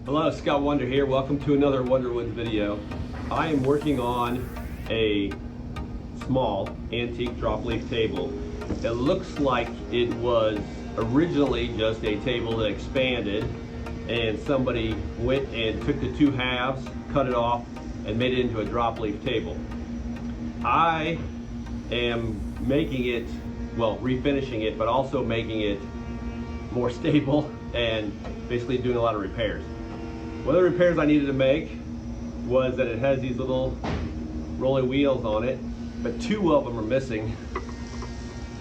Hello, Scott Wonder here. Welcome to another Wonderwoods video. I am working on a small antique drop leaf table. It looks like it was originally just a table that expanded and somebody went and took the two halves, cut it off, and made it into a drop leaf table. I am making it, well, refinishing it, but also making it more stable and basically doing a lot of repairs. One of the repairs I needed to make was that it has these little rolling wheels on it, but two of them are missing.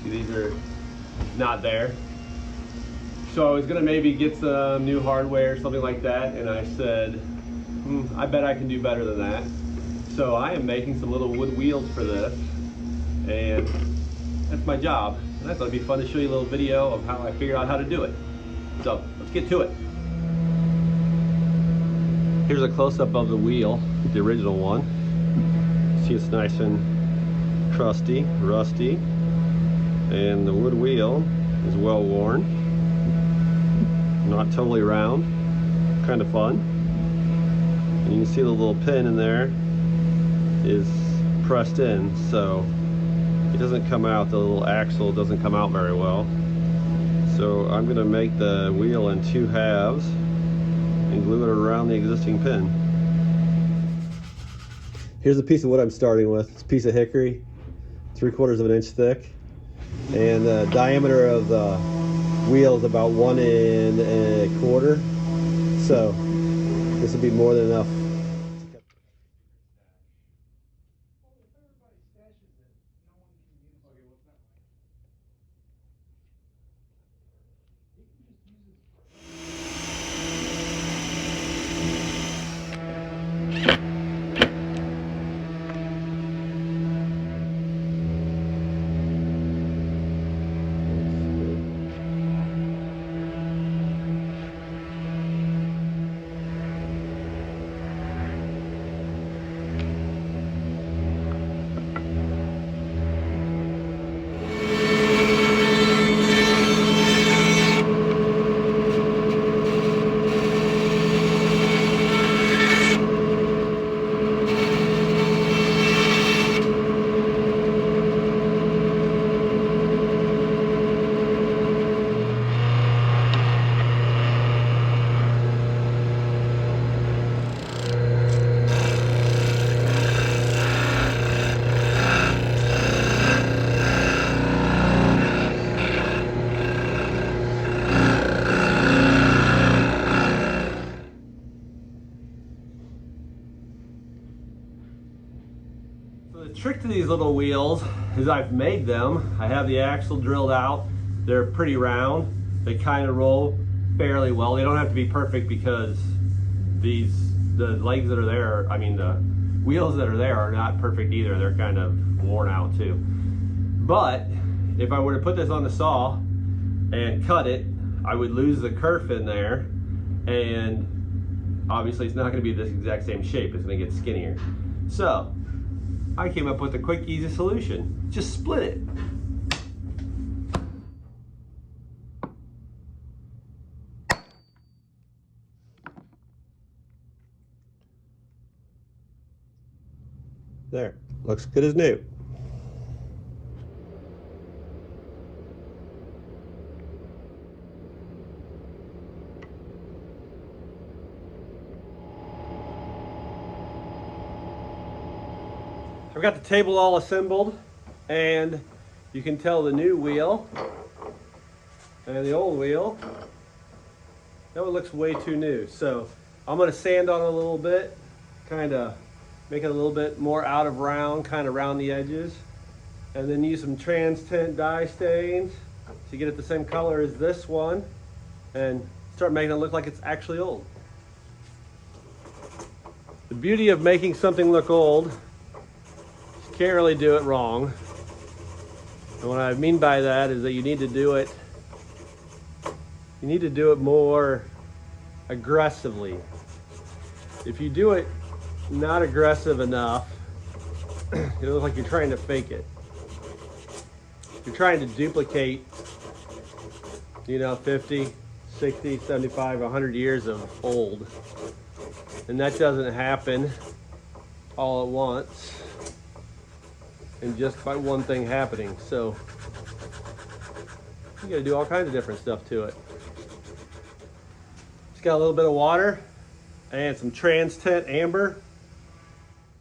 See, these are not there. So I was gonna maybe get some new hardware or something like that, and I said, I bet I can do better than that. So I am making some little wood wheels for this, and that's my job. And I thought it'd be fun to show you a little video of how I figured out how to do it. So let's get to it. Here's a close-up of the wheel, the original one. See, it's nice and crusty, rusty, and the wood wheel is well worn. Not totally round, kind of fun. And you can see the little pin in there is pressed in, so it doesn't come out, the little axle doesn't come out very well. So I'm going to make the wheel in two halves and glue it around the existing pin. Here's a piece of wood I'm starting with. It's a piece of hickory, 3/4 of an inch thick, and the diameter of the wheel is about 1 1/4. So this will be more than enough. The trick to these little wheels is I've made them. I have the axle drilled out. They're pretty round. They kind of roll fairly well. They don't have to be perfect because the legs that are there, the wheels that are there are not perfect either. They're kind of worn out too. But if I were to put this on the saw and cut it, I would lose the kerf in there, and obviously it's not going to be this exact same shape. It's going to get skinnier. So I came up with a quick, easy solution. Just split it. There, looks good as new. I've got the table all assembled, and you can tell the new wheel and the old wheel, that one looks way too new. So I'm going to sand on it a little bit, kind of make it a little bit more out of round, kind of round the edges, and then use some Transtint dye stains to get it the same color as this one and start making it look like it's actually old. The beauty of making something look old, you can't really do it wrong. And what I mean by that is that you need to do it more aggressively. If you do it not aggressive enough, it looks like you're trying to fake it. You're trying to duplicate, 50, 60, 75, 100 years of old. And that doesn't happen all at once and just by one thing happening. So you gotta do all kinds of different stuff to it. It's got a little bit of water and some Transtint amber.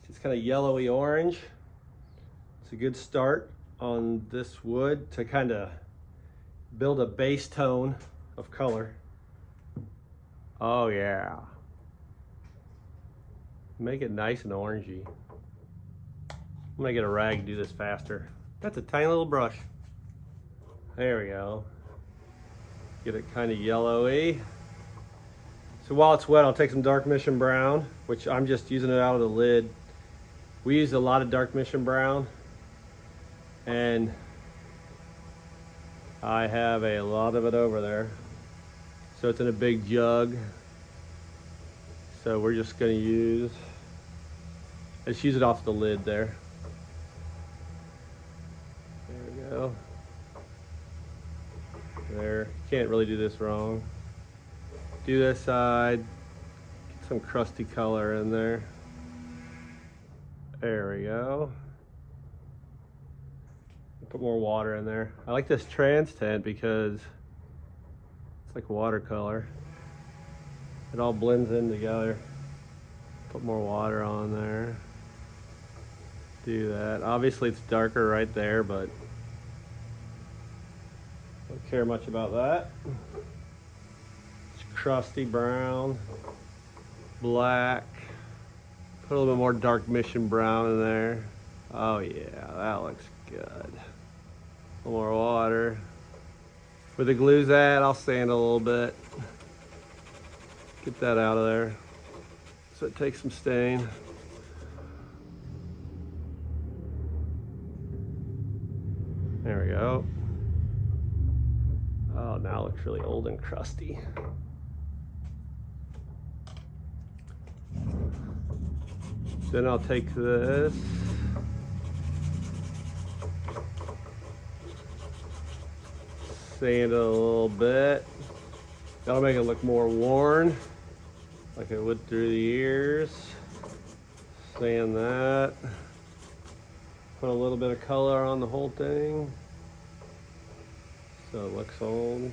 It's kind of yellowy orange. It's a good start on this wood to kind of build a base tone of color. Oh yeah. Make it nice and orangey. I'm gonna get a rag to do this faster. That's a tiny little brush. There we go. Get it kind of yellowy. So while it's wet, I'll take some dark mission brown, which I'm just using it out of the lid. We use a lot of dark mission brown, and I have a lot of it over there. So it's in a big jug. So we're just gonna let's use it off the lid there. There we go. There, can't really do this wrong. Do this side, get some crusty color in there. There we go. Put more water in there. I like this Transtint because it's like watercolor. It all blends in together. Put more water on there. Do that. Obviously it's darker right there, but don't care much about that. It's crusty brown, black. Put a little bit more dark mission brown in there. Oh yeah, that looks good. A little more water. Where the glue's at, I'll sand a little bit. Get that out of there so it takes some stain. There we go. Oh, now it looks really old and crusty. Then I'll take this. Sand it a little bit. That'll make it look more worn, like it would through the years. Sand that. Put a little bit of color on the whole thing so it looks old.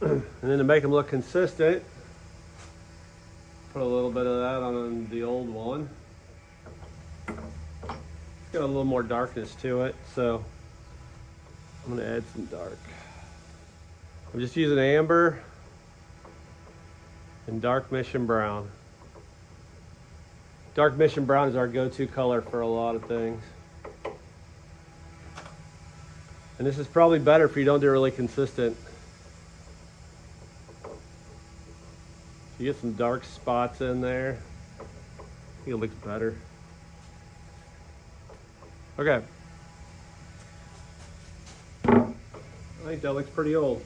And then to make them look consistent, put a little bit of that on the old one. It's got a little more darkness to it, so I'm gonna add some dark. I'm just using amber and dark mission brown. Dark mission brown is our go-to color for a lot of things. And this is probably better if you don't do really consistent. You get some dark spots in there, I think it looks better. Okay. I think that looks pretty old.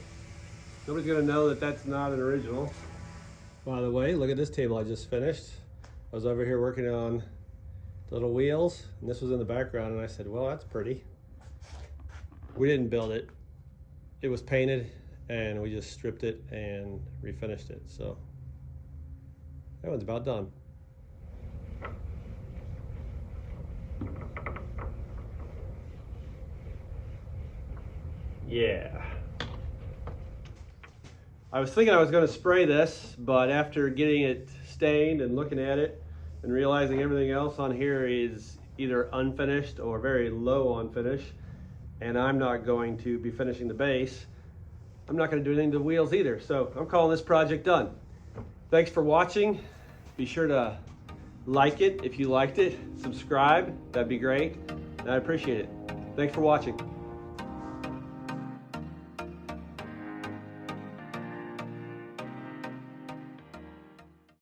Nobody's gonna know that that's not an original. By the way, look at this table I just finished. I was over here working on the little wheels, and this was in the background, and I said, well, that's pretty. We didn't build it. It was painted, and we just stripped it and refinished it. So that one's about done. Yeah. I was thinking I was going to spray this, but after getting it stained and looking at it and realizing everything else on here is either unfinished or very low on finish, and I'm not going to be finishing the base, I'm not going to do anything to the wheels either. So I'm calling this project done. Thanks for watching. Be sure to like it if you liked it. Subscribe, that'd be great. And I appreciate it. Thanks for watching.